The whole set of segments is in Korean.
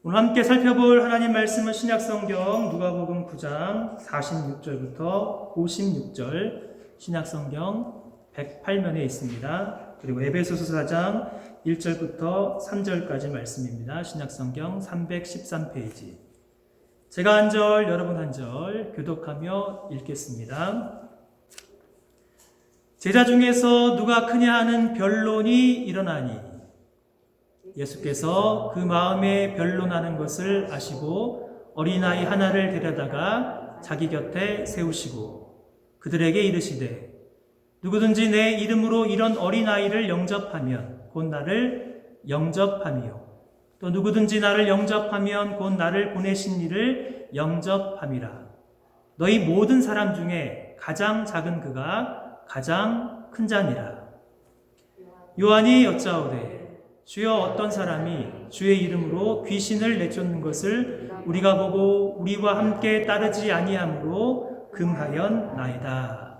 오늘 함께 살펴볼 하나님 말씀은 신약성경 누가복음 9장 46절부터 56절, 신약성경 108면에 있습니다. 그리고 에베소서 4장 1절부터 3절까지 말씀입니다. 신약성경 313페이지. 제가 한 절, 여러분 한 절 교독하며 읽겠습니다. 제자 중에서 누가 크냐 하는 변론이 일어나니 예수께서 그 마음에 변론하는 것을 아시고 어린아이 하나를 데려다가 자기 곁에 세우시고 그들에게 이르시되 누구든지 내 이름으로 이런 어린아이를 영접하면 곧 나를 영접함이요 또 누구든지 나를 영접하면 곧 나를 보내신 이를 영접함이라. 너희 모든 사람 중에 가장 작은 그가 가장 큰 자니라. 요한이 여짜오되 주여 어떤 사람이 주의 이름으로 귀신을 내쫓는 것을 우리가 보고 우리와 함께 따르지 아니함으로 금하였나이다.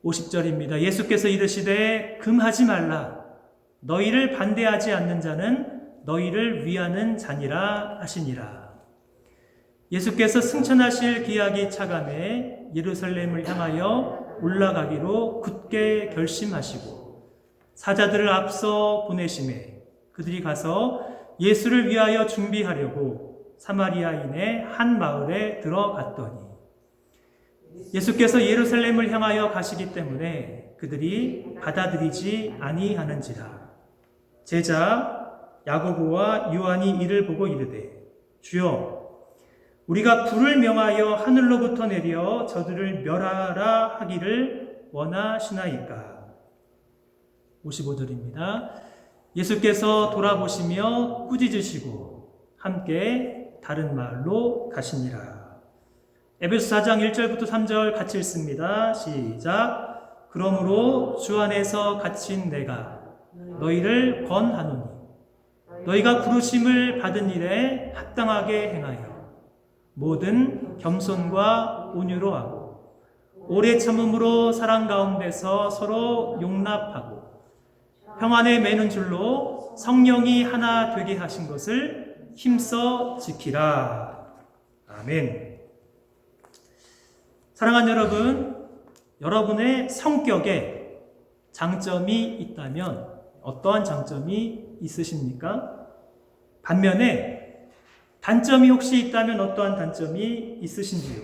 50절입니다. 예수께서 이르시되 금하지 말라. 너희를 반대하지 않는 자는 너희를 위하는 자니라 하시니라. 예수께서 승천하실 기약이 차감해 예루살렘을 향하여 올라가기로 굳게 결심하시고 사자들을 앞서 보내심에 그들이 가서 예수를 위하여 준비하려고 사마리아인의 한 마을에 들어갔더니 예수께서 예루살렘을 향하여 가시기 때문에 그들이 받아들이지 아니하는지라. 제자 야고보와 요한이 이를 보고 이르되 주여 우리가 불을 명하여 하늘로부터 내려 저들을 멸하라 하기를 원하시나이까. 55절입니다. 예수께서 돌아보시며 꾸짖으시고 함께 다른 마을로 가시니라. 에베소 4장 1절부터 3절 같이 읽습니다. 시작. 그러므로 주 안에서 갇힌 내가 너희를 권하노니 너희가 부르심을 받은 일에 합당하게 행하여 모든 겸손과 온유로 하고 오래 참음으로 사랑 가운데서 서로 용납하고 평안에 매는 줄로 성령이 하나 되게 하신 것을 힘써 지키라. 아멘. 사랑하는 여러분, 여러분의 성격에 장점이 있다면 어떠한 장점이 있으십니까? 반면에 단점이 혹시 있다면 어떠한 단점이 있으신지요?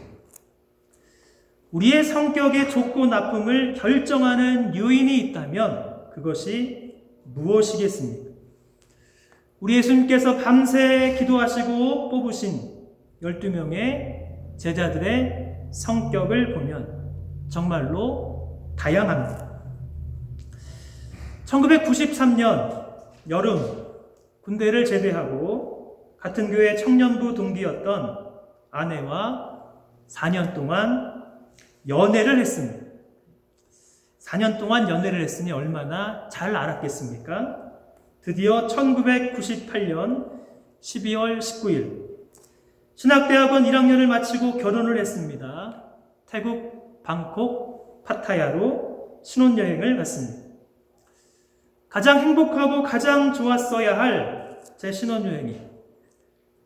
우리의 성격의 좋고 나쁨을 결정하는 요인이 있다면 그것이 무엇이겠습니까? 우리 예수님께서 밤새 기도하시고 뽑으신 12명의 제자들의 성격을 보면 정말로 다양합니다. 1993년 여름 군대를 제대하고 같은 교회 청년부 동기였던 아내와 4년 동안 연애를 했습니다. 4년 동안 연애를 했으니 얼마나 잘 알았겠습니까? 드디어 1998년 12월 19일 신학대학원 1학년을 마치고 결혼을 했습니다. 태국 방콕 파타야로 신혼여행을 갔습니다. 가장 행복하고 가장 좋았어야 할 제 신혼여행이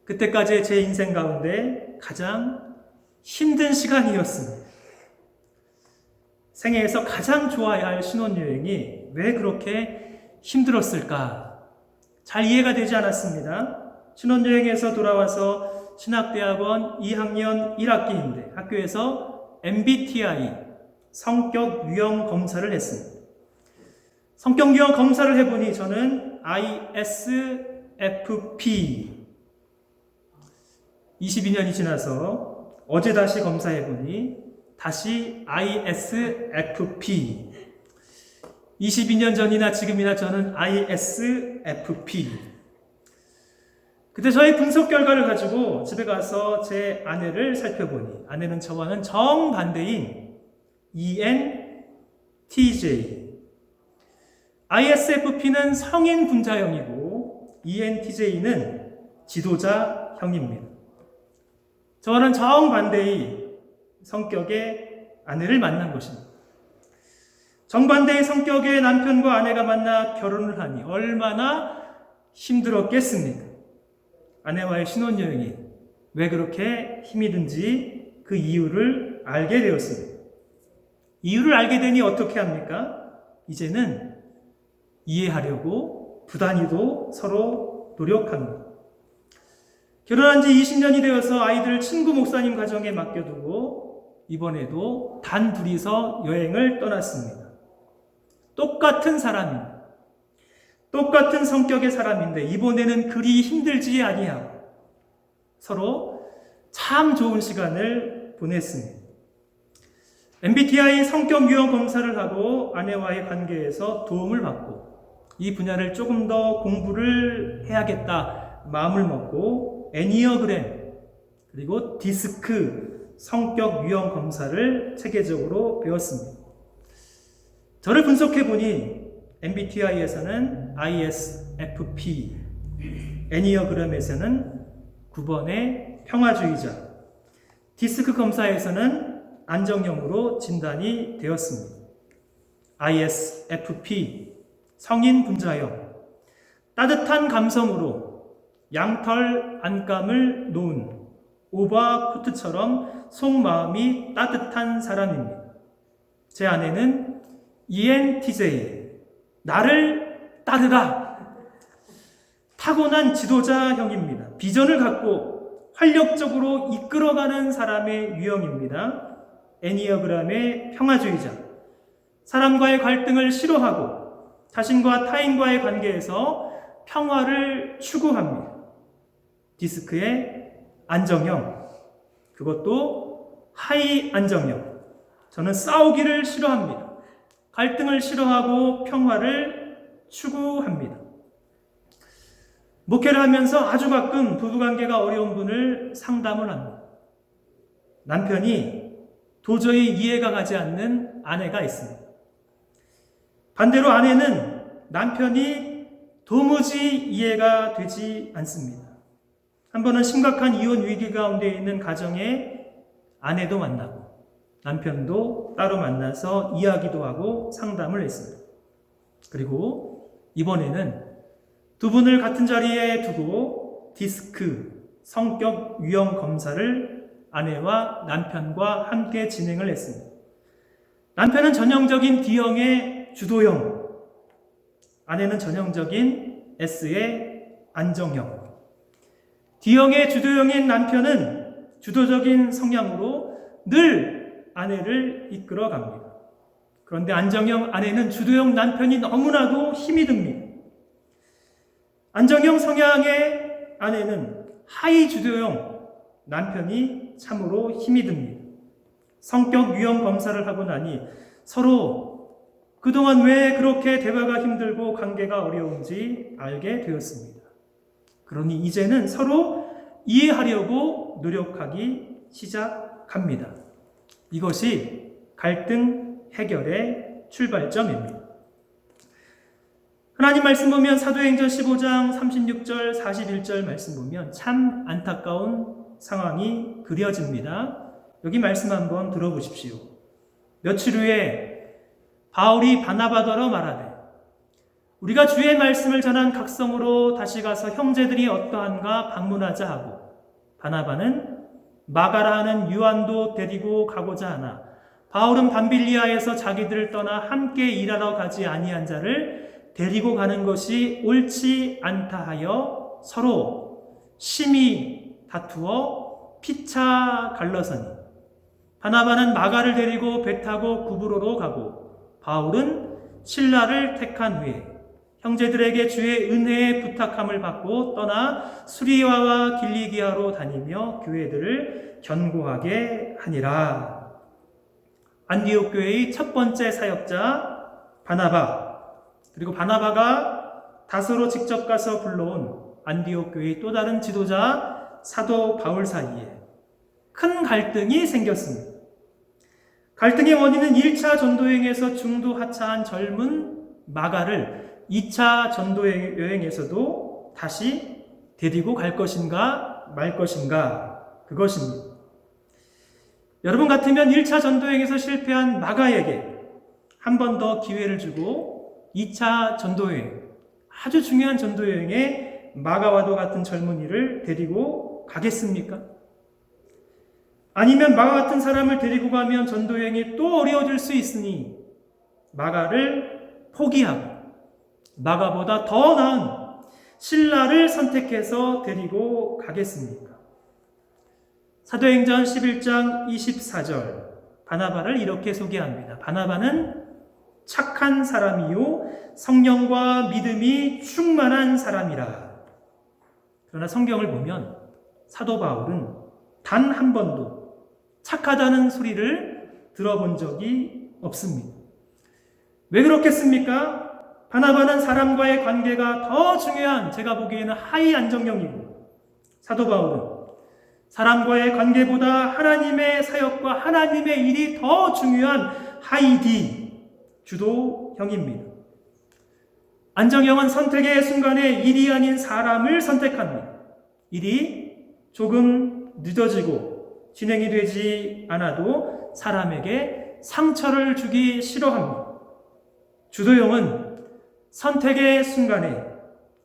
그때까지의 제 인생 가운데 가장 힘든 시간이었습니다. 생애에서 가장 좋아야 할 신혼여행이 왜 그렇게 힘들었을까? 잘 이해가 되지 않았습니다. 신혼여행에서 돌아와서 신학대학원 2학년 1학기인데 학교에서 MBTI 성격 유형 검사를 했습니다. 성격 유형 검사를 해보니 저는 ISFP 22년이 지나서 어제 다시 검사해보니 다시 ISFP 22년 전이나 지금이나 저는 ISFP. 그때 저의 분석 결과를 가지고 집에 가서 제 아내를 살펴보니 아내는 저와는 정반대인 ENTJ. ISFP는 성인 분자형이고 ENTJ는 지도자형입니다. 저와는 정반대의 성격의 아내를 만난 것입니다. 정반대의 성격의 남편과 아내가 만나 결혼을 하니 얼마나 힘들었겠습니까? 아내와의 신혼여행이 왜 그렇게 힘이 든지 그 이유를 알게 되었습니다. 이유를 알게 되니 어떻게 합니까? 이제는 이해하려고 부단히도 서로 노력합니다. 결혼한 지 20년이 되어서 아이들을 친구 목사님 가정에 맡겨두고 이번에도 단 둘이서 여행을 떠났습니다. 똑같은 사람입니다. 똑같은 성격의 사람인데 이번에는 그리 힘들지 아니하고 서로 참 좋은 시간을 보냈습니다. MBTI 성격 유형 검사를 하고 아내와의 관계에서 도움을 받고 이 분야를 조금 더 공부를 해야겠다 마음을 먹고 애니어그램 그리고 디스크 성격 유형 검사를 체계적으로 배웠습니다. 저를 분석해 보니 MBTI에서는 ISFP, 애니어그램에서는 9번의 평화주의자, 디스크 검사에서는 안정형으로 진단이 되었습니다. ISFP, 성인 분자형, 따뜻한 감성으로 양털 안감을 놓은 오바 코트처럼 속마음이 따뜻한 사람입니다. 제 아내는 ENTJ, 나를 따르라. 타고난 지도자형입니다. 비전을 갖고 활력적으로 이끌어가는 사람의 유형입니다. 애니어그램의 평화주의자, 사람과의 갈등을 싫어하고 자신과 타인과의 관계에서 평화를 추구합니다. 디스크의 안정형, 그것도 하이 안정형. 저는 싸우기를 싫어합니다. 갈등을 싫어하고 평화를 추구합니다. 목회를 하면서 아주 가끔 부부관계가 어려운 분을 상담을 합니다. 남편이 도저히 이해가 가지 않는 아내가 있습니다. 반대로 아내는 남편이 도무지 이해가 되지 않습니다. 한 번은 심각한 이혼 위기 가운데 있는 가정에 아내도 만나고 남편도 따로 만나서 이야기도 하고 상담을 했습니다. 그리고 이번에는 두 분을 같은 자리에 두고 디스크 성격 유형 검사를 아내와 남편과 함께 진행을 했습니다. 남편은 전형적인 D형의 주도형, 아내는 전형적인 S의 안정형. D형의 주도형인 남편은 주도적인 성향으로 늘 아내를 이끌어 갑니다. 그런데 안정형 아내는 주도형 남편이 너무나도 힘이 듭니다. 안정형 성향의 아내는 하이 주도형 남편이 참으로 힘이 듭니다. 성격 유형 검사를 하고 나니 서로 그동안 왜 그렇게 대화가 힘들고 관계가 어려운지 알게 되었습니다. 그러니 이제는 서로 이해하려고 노력하기 시작합니다. 이것이 갈등 해결의 출발점입니다. 하나님 말씀 보면 사도행전 15장 36절 41절 말씀 보면 참 안타까운 상황이 그려집니다. 여기 말씀 한번 들어보십시오. 며칠 후에 바울이 바나바더러 말하되 우리가 주의 말씀을 전한 각성으로 다시 가서 형제들이 어떠한가 방문하자 하고 바나바는 마가라 하는 유한도 데리고 가고자 하나 바울은 밤빌리아에서 자기들을 떠나 함께 일하러 가지 아니한 자를 데리고 가는 것이 옳지 않다 하여 서로 심히 다투어 피차 갈라서니 바나바는 마가를 데리고 배 타고 구브로로 가고 바울은 실라를 택한 후에 형제들에게 주의 은혜의 부탁함을 받고 떠나 수리아와 길리기아로 다니며 교회들을 견고하게 하니라. 안디옥 교회의 첫 번째 사역자 바나바, 그리고 바나바가 다소로 직접 가서 불러온 안디옥 교회의 또 다른 지도자 사도 바울 사이에 큰 갈등이 생겼습니다. 갈등의 원인은 1차 전도여행에서 중도 하차한 젊은 마가를 2차 전도여행에서도 다시 데리고 갈 것인가 말 것인가, 그것입니다. 여러분 같으면 1차 전도여행에서 실패한 마가에게 한 번 더 기회를 주고 2차 전도여행, 아주 중요한 전도여행에 마가와도 같은 젊은이를 데리고 가겠습니까? 아니면 마가 같은 사람을 데리고 가면 전도 여행이 또 어려워질 수 있으니 마가를 포기하고 마가보다 더 나은 실라를 선택해서 데리고 가겠습니까? 사도행전 11장 24절 바나바를 이렇게 소개합니다. 바나바는 착한 사람이요 성령과 믿음이 충만한 사람이라. 그러나 성경을 보면 사도 바울은 단 한 번도 착하다는 소리를 들어본 적이 없습니다. 왜 그렇겠습니까? 바나바는 사람과의 관계가 더 중요한, 제가 보기에는 하이 안정형이고, 사도 바울은 사람과의 관계보다 하나님의 사역과 하나님의 일이 더 중요한 하이 D, 주도형입니다. 안정형은 선택의 순간에 일이 아닌 사람을 선택합니다. 일이 조금 늦어지고 진행이 되지 않아도 사람에게 상처를 주기 싫어합니다. 주도형은 선택의 순간에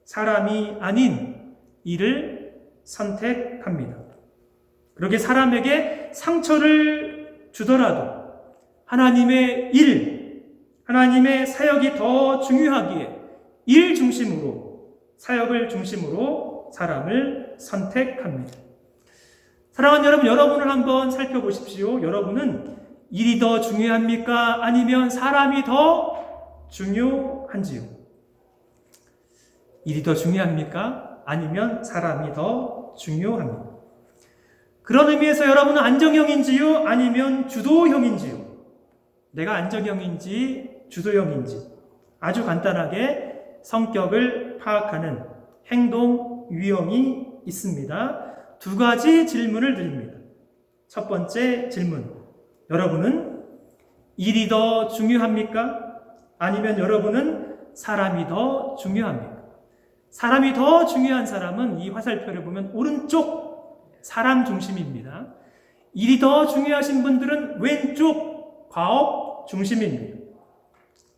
사람이 아닌 일을 선택합니다. 그렇게 사람에게 상처를 주더라도 하나님의 일, 하나님의 사역이 더 중요하기에 일 중심으로, 사역을 중심으로 사람을 선택합니다. 사랑하는 여러분, 여러분을 한번 살펴보십시오. 여러분은 일이 더 중요합니까? 아니면 사람이 더 중요한지요? 일이 더 중요합니까? 아니면 사람이 더 중요합니까? 그런 의미에서 여러분은 안정형인지요? 아니면 주도형인지요? 내가 안정형인지 주도형인지 아주 간단하게 성격을 파악하는 행동 유형이 있습니다. 두 가지 질문을 드립니다. 첫 번째 질문. 여러분은 일이 더 중요합니까? 아니면 여러분은 사람이 더 중요합니까? 사람이 더 중요한 사람은 이 화살표를 보면 오른쪽 사람 중심입니다. 일이 더 중요하신 분들은 왼쪽 과업 중심입니다.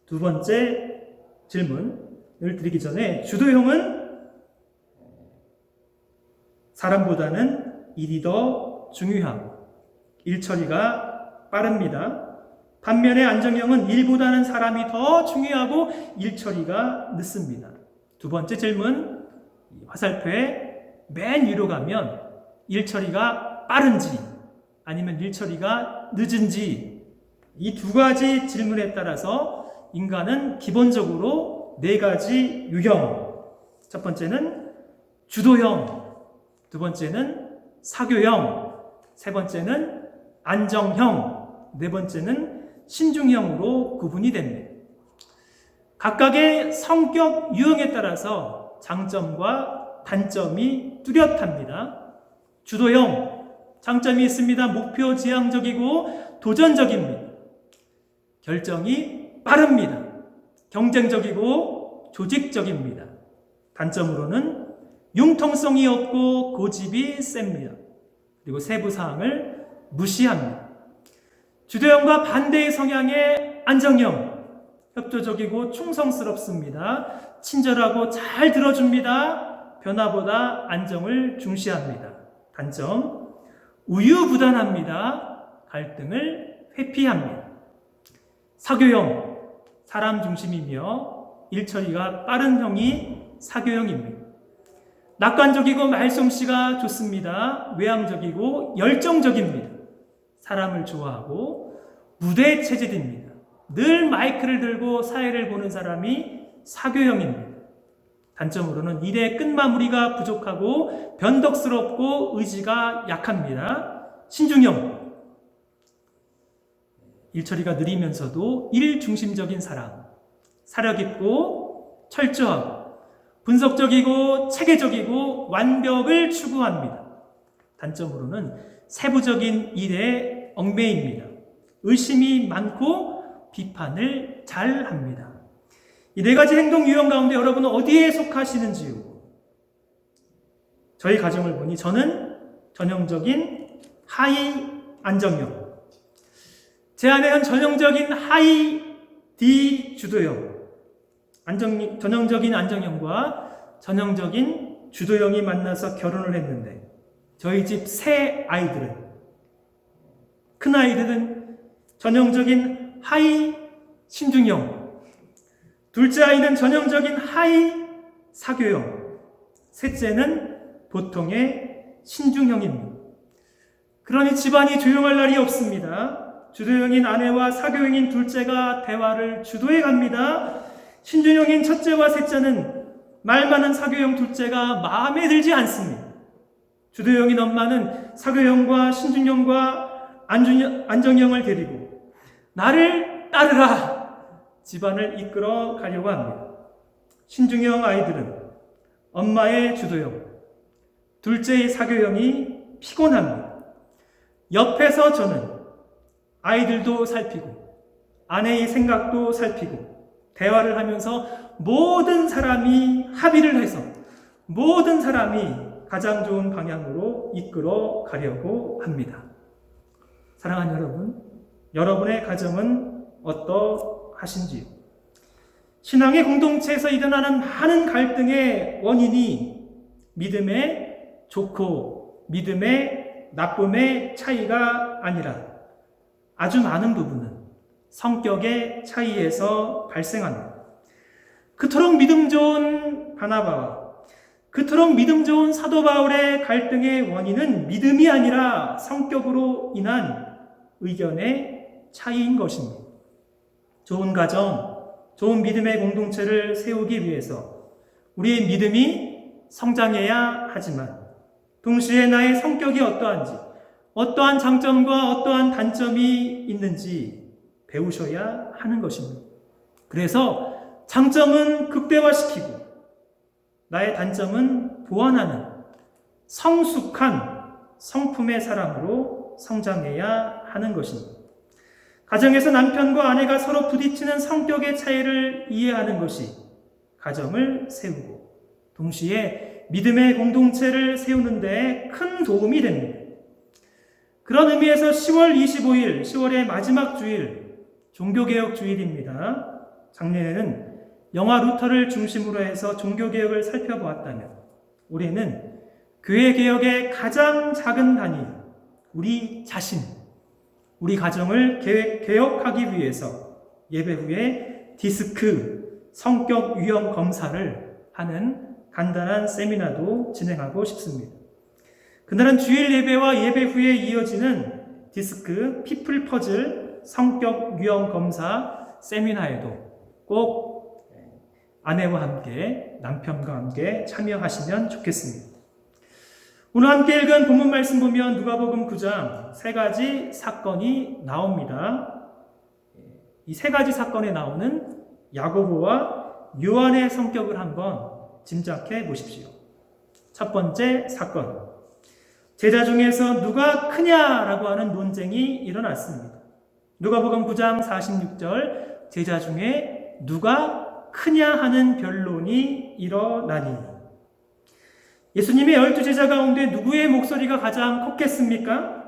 두 번째 질문을 드리기 전에 주도형은 사람보다는 일이 더 중요하고 일 처리가 빠릅니다. 반면에 안정형은 일보다는 사람이 더 중요하고 일 처리가 늦습니다. 두 번째 질문, 화살표의 맨 위로 가면 일 처리가 빠른지 아니면 일 처리가 늦은지 이 두 가지 질문에 따라서 인간은 기본적으로 네 가지 유형. 첫 번째는 주도형, 두 번째는 사교형, 세 번째는 안정형, 네 번째는 신중형으로 구분이 됩니다. 각각의 성격 유형에 따라서 장점과 단점이 뚜렷합니다. 주도형, 장점이 있습니다. 목표 지향적이고 도전적입니다. 결정이 빠릅니다. 경쟁적이고 조직적입니다. 단점으로는 융통성이 없고 고집이 셉니다. 그리고 세부 사항을 무시합니다. 주도형과 반대의 성향의 안정형, 협조적이고 충성스럽습니다. 친절하고 잘 들어줍니다. 변화보다 안정을 중시합니다. 단점, 우유부단합니다. 갈등을 회피합니다. 사교형, 사람 중심이며 일처리가 빠른 형이 사교형입니다. 낙관적이고 말솜씨가 좋습니다. 외향적이고 열정적입니다. 사람을 좋아하고 무대 체질입니다. 늘 마이크를 들고 사회를 보는 사람이 사교형입니다. 단점으로는 일의 끝마무리가 부족하고 변덕스럽고 의지가 약합니다. 신중형, 일처리가 느리면서도 일중심적인 사람, 사려깊고 철저하고 분석적이고 체계적이고 완벽을 추구합니다. 단점으로는 세부적인 일에 얽매입니다. 의심이 많고 비판을 잘 합니다. 이 네 가지 행동 유형 가운데 여러분은 어디에 속하시는지요? 저희 가정을 보니 저는 전형적인 하이 안정형, 제 아내는 전형적인 하이 D 주도형, 전형적인 안정형과 전형적인 주도형이 만나서 결혼을 했는데 저희 집 세 아이들은, 큰 아이들은 전형적인 하이 신중형, 둘째 아이는 전형적인 하이 사교형, 셋째는 보통의 신중형입니다. 그러니 집안이 조용할 날이 없습니다. 주도형인 아내와 사교형인 둘째가 대화를 주도해 갑니다. 신중형인 첫째와 셋째는 말 많은 사교형 둘째가 마음에 들지 않습니다. 주도형인 엄마는 사교형과 신중형과 안정형을 데리고 나를 따르라 집안을 이끌어 가려고 합니다. 신중형 아이들은 엄마의 주도형, 둘째의 사교형이 피곤합니다. 옆에서 저는 아이들도 살피고 아내의 생각도 살피고 대화를 하면서 모든 사람이 합의를 해서 모든 사람이 가장 좋은 방향으로 이끌어 가려고 합니다. 사랑하는 여러분, 여러분의 가정은 어떠하신지요? 신앙의 공동체에서 일어나는 많은 갈등의 원인이 믿음의 좋고 믿음의 나쁨의 차이가 아니라 아주 많은 부분은 성격의 차이에서 발생합니다. 그토록 믿음 좋은 바나바와 그토록 믿음 좋은 사도 바울의 갈등의 원인은 믿음이 아니라 성격으로 인한 의견의 차이인 것입니다. 좋은 가정, 좋은 믿음의 공동체를 세우기 위해서 우리의 믿음이 성장해야 하지만 동시에 나의 성격이 어떠한지, 어떠한 장점과 어떠한 단점이 있는지 배우셔야 하는 것입니다. 그래서 장점은 극대화시키고 나의 단점은 보완하는 성숙한 성품의 사람으로 성장해야 하는 것입니다. 가정에서 남편과 아내가 서로 부딪히는 성격의 차이를 이해하는 것이 가정을 세우고 동시에 믿음의 공동체를 세우는 데 큰 도움이 됩니다. 그런 의미에서 10월 25일, 10월의 마지막 주일, 종교개혁 주일입니다. 작년에는 영화 루터를 중심으로 해서 종교개혁을 살펴보았다면 올해는 교회개혁의 가장 작은 단위, 우리 자신, 우리 가정을 개혁하기 위해서 예배 후에 디스크 성격 유형 검사를 하는 간단한 세미나도 진행하고 싶습니다. 그날은 주일 예배와 예배 후에 이어지는 디스크 피플 퍼즐 성격 유형 검사 세미나에도 꼭 아내와 함께 남편과 함께 참여하시면 좋겠습니다. 오늘 함께 읽은 본문 말씀 보면 누가복음 9장 세 가지 사건이 나옵니다. 이 세 가지 사건에 나오는 야고보와 요한의 성격을 한번 짐작해 보십시오. 첫 번째 사건, 제자 중에서 누가 크냐라고 하는 논쟁이 일어났습니다. 누가복음 9장 46절, 제자 중에 누가 크냐 하는 변론이 일어나니, 예수님의 12제자 가운데 누구의 목소리가 가장 컸겠습니까?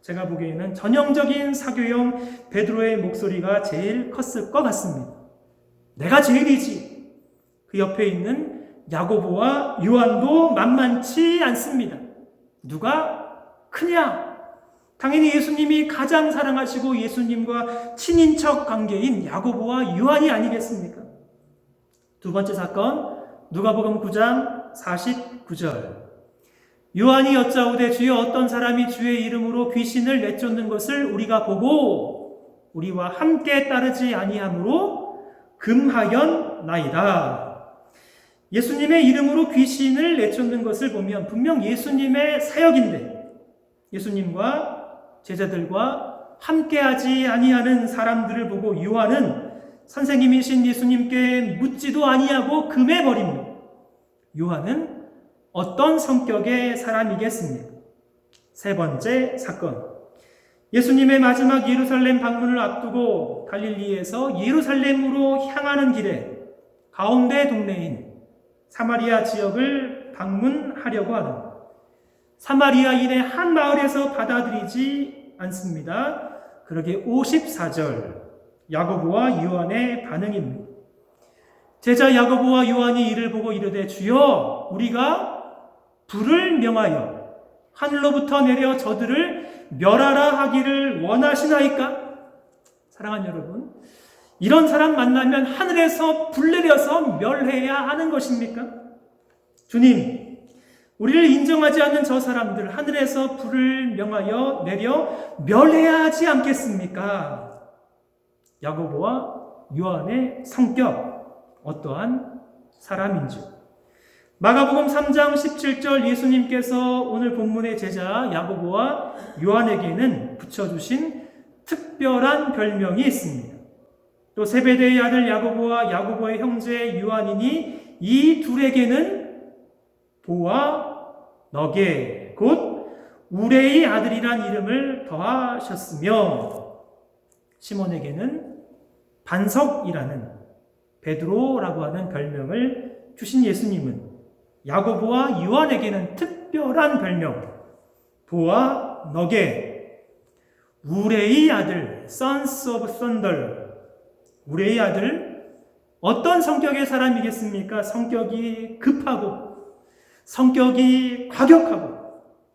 제가 보기에는 전형적인 사교형 베드로의 목소리가 제일 컸을 것 같습니다. 내가 제일이지. 그 옆에 있는 야고보와 요한도 만만치 않습니다. 누가 크냐? 당연히 예수님이 가장 사랑하시고 예수님과 친인척 관계인 야고보와 요한이 아니겠습니까? 두 번째 사건, 누가복음 9장 49절. 요한이 여짜오되 주여 어떤 사람이 주의 이름으로 귀신을 내쫓는 것을 우리가 보고 우리와 함께 따르지 아니하므로 금하였나이다. 예수님의 이름으로 귀신을 내쫓는 것을 보면 분명 예수님의 사역인데 예수님과 제자들과 함께하지 아니하는 사람들을 보고 요한은 선생님이신 예수님께 묻지도 아니하고 금해버립니다. 요한은 어떤 성격의 사람이겠습니까? 세 번째 사건, 예수님의 마지막 예루살렘 방문을 앞두고 갈릴리에서 예루살렘으로 향하는 길에 가운데 동네인 사마리아 지역을 방문하려고 하는 사마리아인의 한 마을에서 받아들이지 않습니다. 그러게 54절 야고보와 요한의 반응입니다. 제자 야고보와 요한이 이를 보고 이르되 주여 우리가 불을 명하여 하늘로부터 내려 저들을 멸하라 하기를 원하시나이까? 사랑하는 여러분, 이런 사람 만나면 하늘에서 불 내려서 멸해야 하는 것입니까? 주님, 우리를 인정하지 않는 저 사람들 하늘에서 불을 명하여 내려 멸해야 하지 않겠습니까? 야고보와 요한의 성격, 어떠한 사람인지. 마가복음 3장 17절 예수님께서 오늘 본문의 제자 야고보와 요한에게는 붙여주신 특별한 별명이 있습니다. 또 세베대의 아들 야고보와 야고보의 형제 요한이니 이 둘에게는 보와 너게 곧 우레의 아들이란 이름을 더하셨으며 시몬에게는 반석이라는 베드로라고 하는 별명을 주신 예수님은 야고보와 요한에게는 특별한 별명 보와 너게 우레의 아들 Sons of Thunder 우레의 아들 어떤 성격의 사람이겠습니까? 성격이 급하고 성격이 과격하고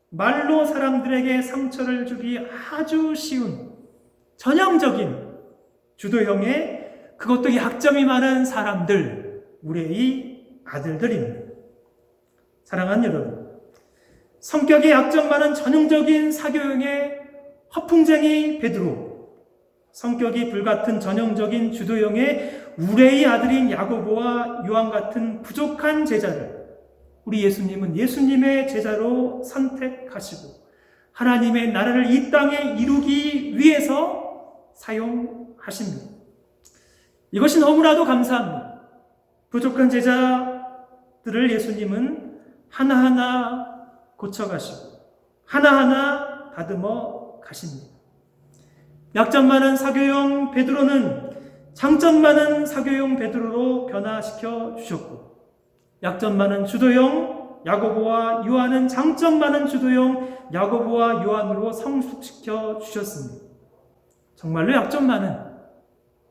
말로 사람들에게 상처를 주기 아주 쉬운 전형적인 주도형의 그것도 약점이 많은 사람들 우레의 아들들입니다. 사랑하는 여러분, 성격이 약점 많은 전형적인 사교형의 허풍쟁이 베드로, 성격이 불같은 전형적인 주도형의 우레의 아들인 야고보와 요한 같은 부족한 제자를 우리 예수님은 예수님의 제자로 선택하시고 하나님의 나라를 이 땅에 이루기 위해서 사용하십니다. 이것이 너무나도 감사합니다. 부족한 제자들을 예수님은 하나하나 고쳐가시고 하나하나 다듬어 가십니다. 약점 많은 사교형 베드로는 장점 많은 사교형 베드로로 변화시켜 주셨고 약점 많은 주도형 야고보와 요한은 장점 많은 주도형 야고보와 요한으로 성숙시켜 주셨습니다. 정말로 약점 많은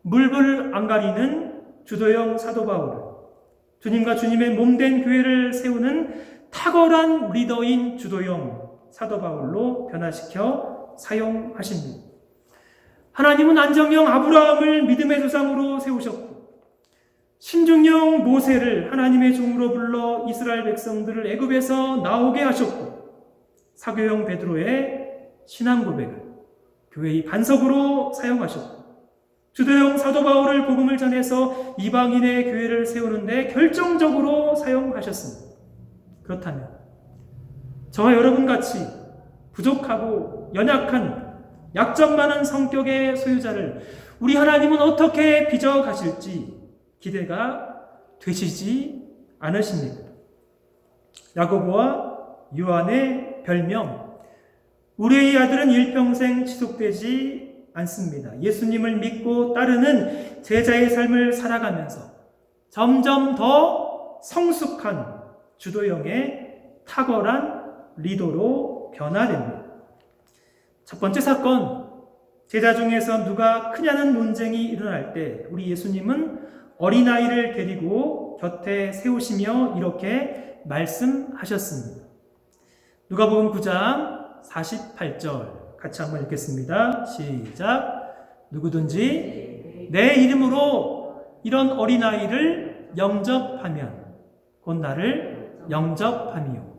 물불 안 가리는 주도형 사도 바울을 주님과 주님의 몸된 교회를 세우는 탁월한 리더인 주도형 사도 바울로 변화시켜 사용하십니다. 하나님은 안정형 아브라함을 믿음의 조상으로 세우셨고 신중형 모세를 하나님의 종으로 불러 이스라엘 백성들을 애굽에서 나오게 하셨고 사교형 베드로의 신앙 고백을 교회의 반석으로 사용하셨고 주도형 사도 바울을 복음을 전해서 이방인의 교회를 세우는 데 결정적으로 사용하셨습니다. 그렇다면 저와 여러분같이 부족하고 연약한 약점 많은 성격의 소유자를 우리 하나님은 어떻게 빚어가실지 기대가 되시지 않으십니까? 야고보와 요한의 별명 우리의 아들은 일평생 지속되지 않습니다. 예수님을 믿고 따르는 제자의 삶을 살아가면서 점점 더 성숙한 주도형의 탁월한 리더로 변화됩니다. 첫 번째 사건, 제자 중에서 누가 크냐는 논쟁이 일어날 때 우리 예수님은 어린아이를 데리고 곁에 세우시며 이렇게 말씀하셨습니다. 누가복음 9장 48절 같이 한번 읽겠습니다. 시작. 누구든지 내 이름으로 이런 어린아이를 영접하면 곧 나를 영접함이요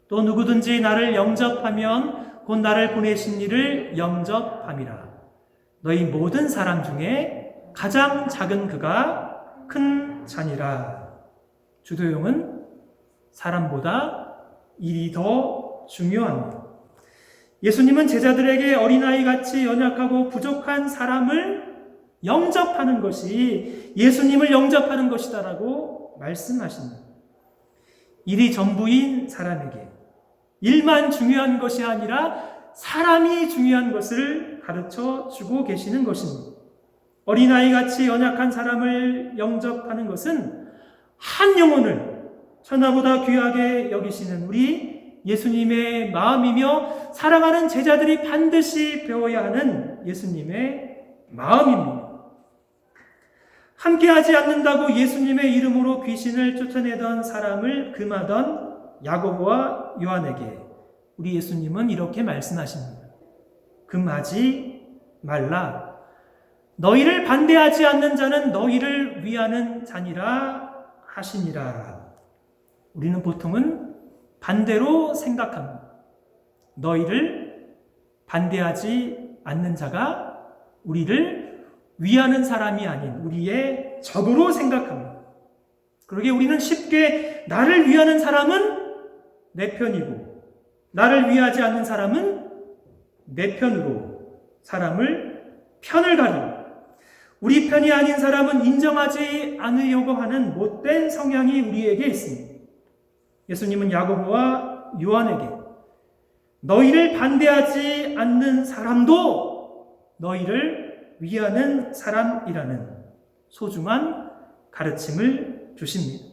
또 누구든지 나를 영접하면 곧 나를 보내신 이를 영접함이라. 너희 모든 사람 중에 가장 작은 그가 큰 자니라. 주도형은 사람보다 일이 더 중요합니다. 예수님은 제자들에게 어린아이같이 연약하고 부족한 사람을 영접하는 것이 예수님을 영접하는 것이다라고 말씀하십니다. 일이 전부인 사람에게 일만 중요한 것이 아니라 사람이 중요한 것을 가르쳐 주고 계시는 것입니다. 어린아이같이 연약한 사람을 영접하는 것은 한 영혼을 천하보다 귀하게 여기시는 우리 예수님의 마음이며 사랑하는 제자들이 반드시 배워야 하는 예수님의 마음입니다. 함께하지 않는다고 예수님의 이름으로 귀신을 쫓아내던 사람을 금하던 야고보와 요한에게 우리 예수님은 이렇게 말씀하십니다. 금하지 말라. 너희를 반대하지 않는 자는 너희를 위하는 자니라 하시니라. 우리는 보통은 반대로 생각합니다. 너희를 반대하지 않는 자가 우리를 위하는 사람이 아닌 우리의 적으로 생각합니다. 그러게 우리는 쉽게 나를 위하는 사람은 내 편이고 나를 위하지 않는 사람은 내 편으로 편을 가리고 우리 편이 아닌 사람은 인정하지 않으려고 하는 못된 성향이 우리에게 있습니다. 예수님은 야고보와 요한에게 너희를 반대하지 않는 사람도 너희를 위하는 사람이라는 소중한 가르침을 주십니다.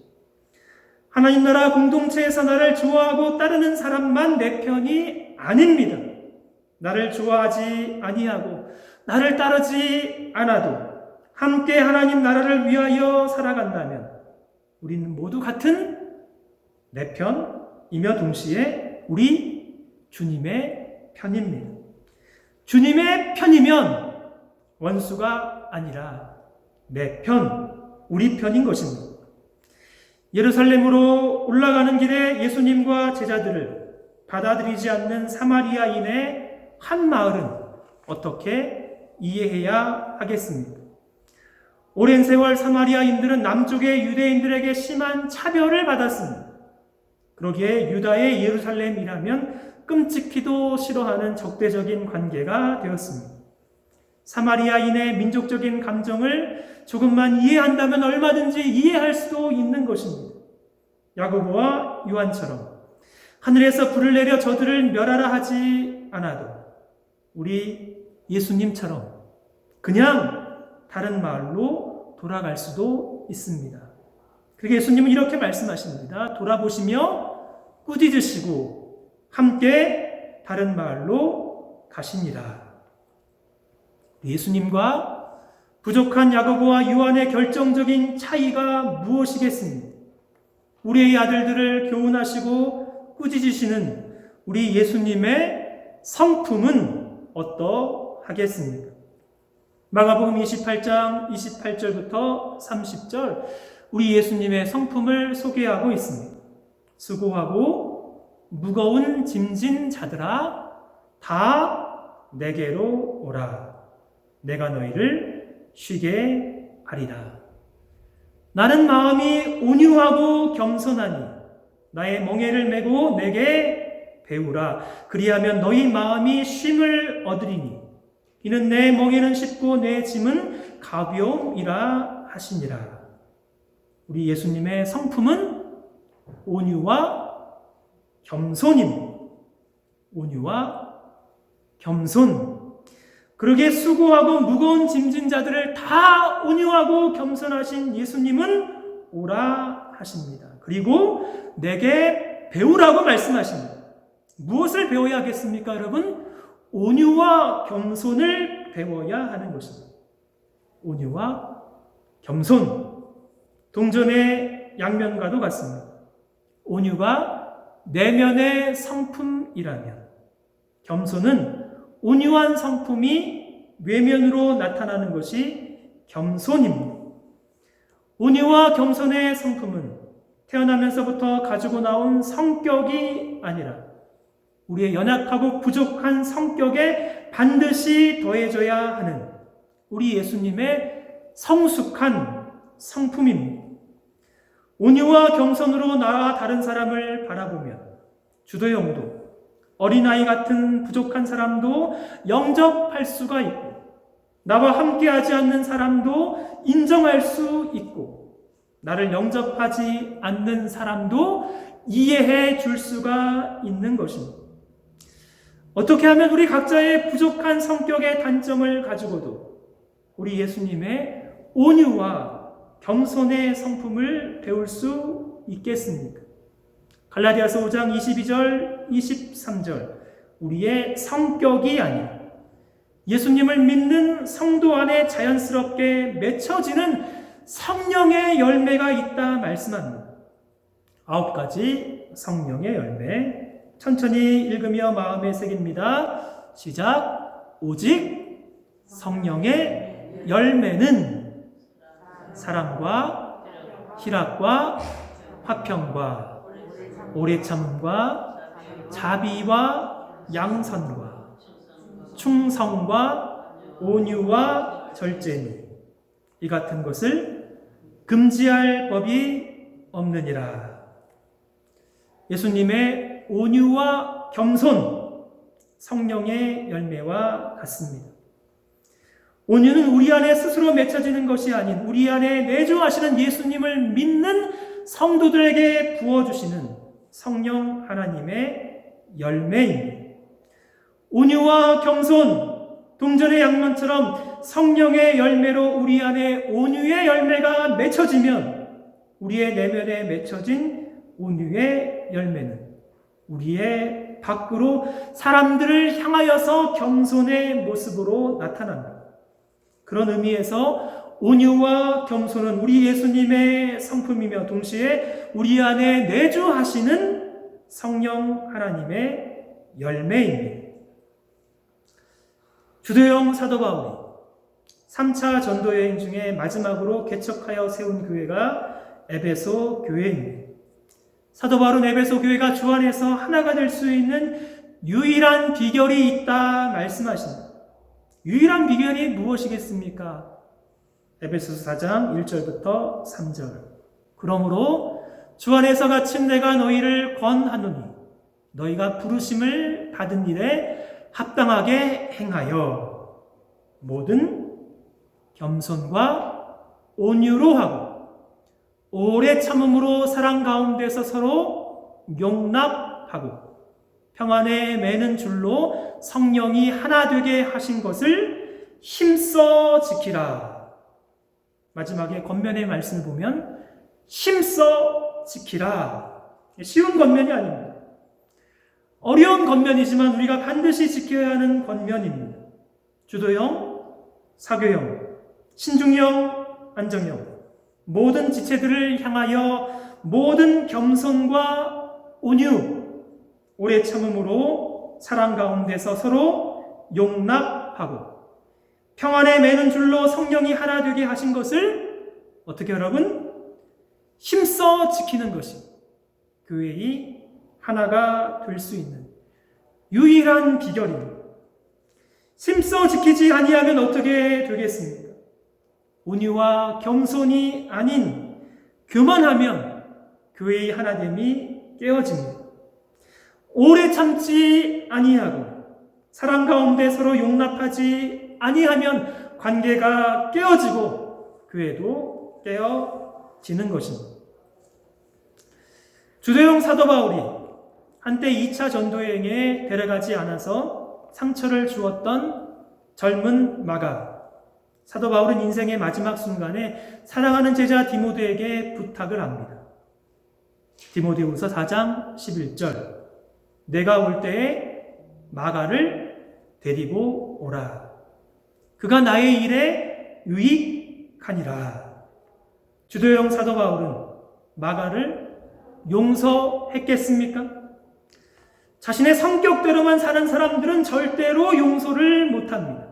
하나님 나라 공동체에서 나를 좋아하고 따르는 사람만 내 편이 아닙니다. 나를 좋아하지 아니하고 나를 따르지 않아도 함께 하나님 나라를 위하여 살아간다면 우리는 모두 같은 내 편이며 동시에 우리 주님의 편입니다. 주님의 편이면 원수가 아니라 내 편, 우리 편인 것입니다. 예루살렘으로 올라가는 길에 예수님과 제자들을 받아들이지 않는 사마리아인의 한 마을은 어떻게 이해해야 하겠습니까? 오랜 세월 사마리아인들은 남쪽의 유대인들에게 심한 차별을 받았습니다. 그러기에 유다의 예루살렘이라면 끔찍히도 싫어하는 적대적인 관계가 되었습니다. 사마리아인의 민족적인 감정을 조금만 이해한다면 얼마든지 이해할 수도 있는 것입니다. 야고보와 요한처럼 하늘에서 불을 내려 저들을 멸하라 하지 않아도 우리 예수님처럼 그냥 다른 마을로 돌아갈 수도 있습니다. 그러게 예수님은 이렇게 말씀하십니다. 돌아보시며 꾸짖으시고 함께 다른 마을로 가시니라. 예수님과 부족한 야고보와 요한의 결정적인 차이가 무엇이겠습니까? 우리의 아들들을 교훈하시고 꾸짖으시는 우리 예수님의 성품은 어떠하겠습니까? 마가복음 28장 28절부터 30절 우리 예수님의 성품을 소개하고 있습니다. 수고하고 무거운 짐진 자들아 다 내게로 오라. 내가 너희를 쉬게 하리라. 나는 마음이 온유하고 겸손하니 나의 멍에를 메고 내게 배우라. 그리하면 너희 마음이 쉼을 얻으리니 이는 내 멍에는 쉽고 내 짐은 가벼움이라 하시니라. 우리 예수님의 성품은 온유와 겸손입니다. 온유와 겸손. 그러게 수고하고 무거운 짐진 자들을 다 온유하고 겸손하신 예수님은 오라 하십니다. 그리고 내게 배우라고 말씀하십니다. 무엇을 배워야 하겠습니까, 여러분? 온유와 겸손을 배워야 하는 것입니다. 온유와 겸손. 동전의 양면과도 같습니다. 온유가 내면의 성품이라면 겸손은 온유한 성품이 외면으로 나타나는 것이 겸손입니다. 온유와 겸손의 성품은 태어나면서부터 가지고 나온 성격이 아니라 우리의 연약하고 부족한 성격에 반드시 더해져야 하는 우리 예수님의 성숙한 성품입니다. 온유와 겸손으로 나와 다른 사람을 바라보면 주도형도 어린아이 같은 부족한 사람도 영접할 수가 있고 나와 함께하지 않는 사람도 인정할 수 있고 나를 영접하지 않는 사람도 이해해 줄 수가 있는 것입니다. 어떻게 하면 우리 각자의 부족한 성격의 단점을 가지고도 우리 예수님의 온유와 겸손의 성품을 배울 수 있겠습니까? 갈라디아서 5장 22절, 23절 우리의 성격이 아닌 예수님을 믿는 성도 안에 자연스럽게 맺혀지는 성령의 열매가 있다 말씀합니다. 9가지 성령의 열매. 천천히 읽으며 마음에 새깁니다. 시작. 오직 성령의 열매는 사랑과 희락과 화평과 오래 참음과 자비와 양선과 충성과 온유와 절제니 이 같은 것을 금지할 법이 없느니라. 예수님의 온유와 겸손, 성령의 열매와 같습니다. 온유는 우리 안에 스스로 맺혀지는 것이 아닌 우리 안에 내주하시는 예수님을 믿는 성도들에게 부어주시는 성령 하나님의 열매입니다. 온유와 겸손, 동전의 양면처럼 성령의 열매로 우리 안에 온유의 열매가 맺혀지면 우리의 내면에 맺혀진 온유의 열매는 우리의 밖으로 사람들을 향하여서 겸손의 모습으로 나타납니다. 그런 의미에서 온유와 겸손은 우리 예수님의 성품이며 동시에 우리 안에 내주하시는 성령 하나님의 열매입니다. 주도형 사도 바울이 3차 전도여행 중에 마지막으로 개척하여 세운 교회가 에베소 교회입니다. 사도 바울은 에베소 교회가 주 안에서 하나가 될 수 있는 유일한 비결이 있다 말씀하십니다. 유일한 비결이 무엇이겠습니까? 에베소서 4장 1절부터 3절. 그러므로 주 안에서 갇힌 내가 너희를 권하노니 너희가 부르심을 받은 일에 합당하게 행하여 모든 겸손과 온유로 하고 오래 참음으로 사랑 가운데서 서로 용납하고 평안에 매는 줄로 성령이 하나 되게 하신 것을 힘써 지키라. 마지막에 권면의 말씀을 보면 힘써 지키라. 쉬운 권면이 아닙니다. 어려운 권면이지만 우리가 반드시 지켜야 하는 권면입니다. 주도형, 사교형, 신중형, 안정형 모든 지체들을 향하여 모든 겸손과 온유, 오래 참음으로 사랑 가운데서 서로 용납하고 평안에 매는 줄로 성령이 하나 되게 하신 것을 어떻게 여러분? 힘써 지키는 것이 교회의 하나가 될 수 있는 유일한 비결입니다. 힘써 지키지 아니하면 어떻게 되겠습니까? 온유와 겸손이 아닌 교만하면 교회의 하나됨이 깨어집니다. 오래 참지 아니하고 사랑 가운데 서로 용납하지 아니하면 관계가 깨어지고 교회도 깨어지는 것입니다. 주도형 사도 바울이 한때 2차 전도여행에 데려가지 않아서 상처를 주었던 젊은 마가, 사도 바울은 인생의 마지막 순간에 사랑하는 제자 디모데에게 부탁을 합니다. 디모데후서 4장 11절 내가 올 때에 마가를 데리고 오라. 그가 나의 일에 유익하니라. 주도형 사도 바울은 마가를 용서했겠습니까? 자신의 성격대로만 사는 사람들은 절대로 용서를 못합니다.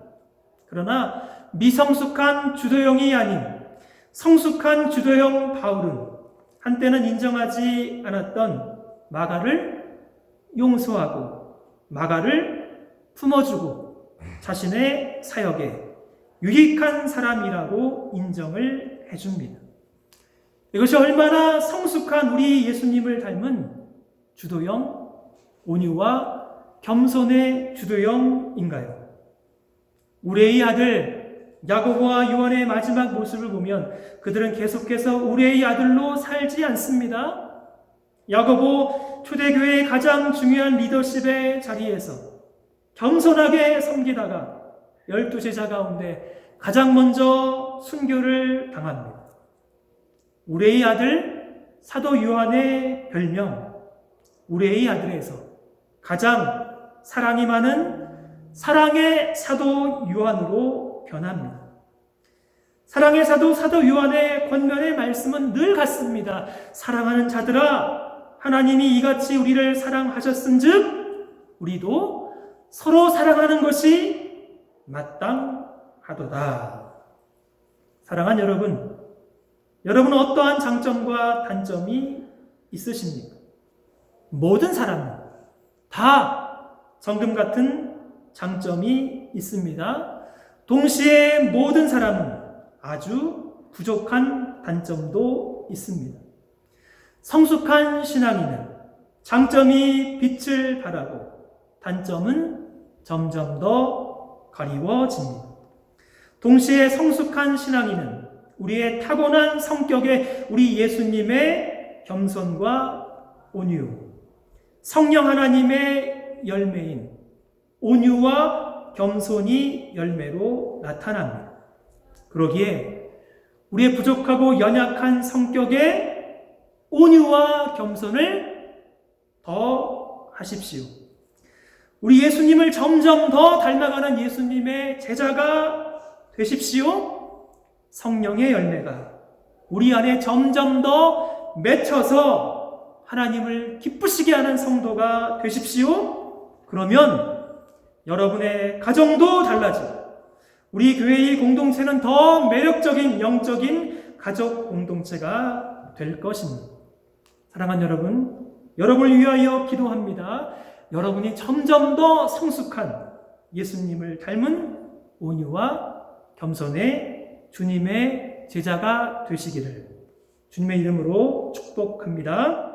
그러나 미성숙한 주도형이 아닌 성숙한 주도형 바울은 한때는 인정하지 않았던 마가를 용서하고 마가를 품어주고 자신의 사역에 유익한 사람이라고 인정을 해줍니다. 이것이 얼마나 성숙한 우리 예수님을 닮은 주도형, 온유와 겸손의 주도형인가요? 우레의 아들 야고보와 요한의 마지막 모습을 보면 그들은 계속해서 우레의 아들로 살지 않습니다. 야고보 초대교회의 가장 중요한 리더십의 자리에서 겸손하게 섬기다가 12제자 가운데 가장 먼저 순교를 당합니다. 우레의 아들 사도 요한의 별명 우레의 아들에서 가장 사랑이 많은 사랑의 사도 요한으로 변합니다. 사랑의 사도 요한의 권면의 말씀은 늘 같습니다. 사랑하는 자들아, 하나님이 이같이 우리를 사랑하셨은즉 우리도 서로 사랑하는 것이 마땅하도다. 사랑하는 여러분, 여러분은 어떠한 장점과 단점이 있으십니까? 모든 사람은 다 정금 같은 장점이 있습니다. 동시에 모든 사람은 아주 부족한 단점도 있습니다. 성숙한 신앙인은 장점이 빛을 발하고 단점은 점점 더 가리워집니다. 동시에 성숙한 신앙인은 우리의 타고난 성격에 우리 예수님의 겸손과 온유, 성령 하나님의 열매인 온유와 겸손이 열매로 나타납니다. 그러기에 우리의 부족하고 연약한 성격에 온유와 겸손을 더 하십시오. 우리 예수님을 점점 더 닮아가는 예수님의 제자가 되십시오. 성령의 열매가 우리 안에 점점 더 맺혀서 하나님을 기쁘시게 하는 성도가 되십시오. 그러면 여러분의 가정도 달라지고 우리 교회의 공동체는 더 매력적인 영적인 가족 공동체가 될 것입니다. 사랑하는 여러분, 여러분을 위하여 기도합니다. 여러분이 점점 더 성숙한 예수님을 닮은 온유와 겸손의 주님의 제자가 되시기를 주님의 이름으로 축복합니다.